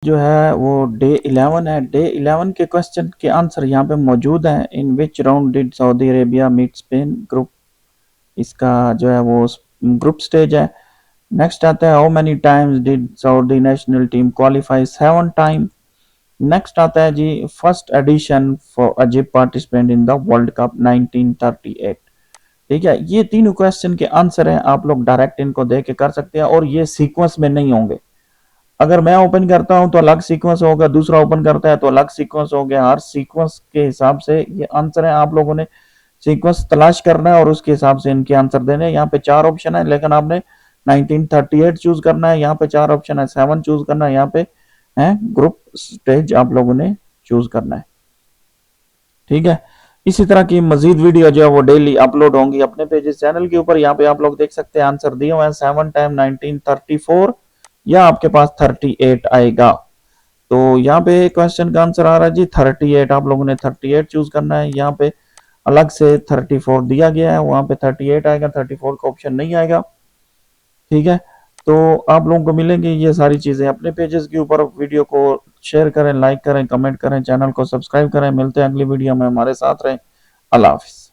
जो है वो डे 11 है। डे 11 के क्वेश्चन के आंसर यहाँ पे मौजूद हैं। In which round did Saudi Arabia meet Spain group, इसका जो है वो ग्रुप स्टेज है। नेक्स्ट आता है how many times did Saudi national team qualify, 7 time. Next आता है जी first edition for Egypt participant in the world cup 1938। ठीक है, ये तीनों क्वेश्चन के आंसर हैं, आप लोग डायरेक्ट इनको देख के कर सकते हैं और ये सीक्वेंस में नहीं होंगे। अगर मैं ओपन करता हूं तो अलग सीक्वेंस होगा, दूसरा ओपन करता है तो अलग सीक्वेंस हो गया। हर सीक्वेंस के हिसाब से ये आंसर है, आप लोगों ने सीक्वेंस तलाश करना है और उसके हिसाब से इनके आंसर देने हैं। यहाँ पे 4 ऑप्शन है लेकिन आपने 1938 चूज करना है, यहाँ पे 4 ऑप्शन है, 7 चूज करना है, यहाँ पे है ग्रुप स्टेज आप लोगों ने चूज करना है। ठीक है, इसी तरह की मजीद वीडियो जो है वो डेली अपलोड होंगी अपने पेजेस चैनल के ऊपर। यहाँ पे आप लोग देख सकते हैं आंसर दिए हुए हैं 7 टाइम 1934 या आपके पास 38 आएगा। तो यहाँ पे क्वेश्चन का आंसर आ रहा है जी 38। आप लोगों ने 38 चूज करना है। यहाँ पे अलग से 34 दिया गया है, वहां पे 38 आएगा, 34 का ऑप्शन नहीं आएगा। ठीक है, तो आप लोगों को मिलेंगे ये सारी चीजें अपने पेजेस के ऊपर। वीडियो को शेयर करें, लाइक करें, कमेंट करें, चैनल को सब्सक्राइब करें। मिलते हैं अगली वीडियो में, हमारे साथ रहें। अल्लाह हाफिज।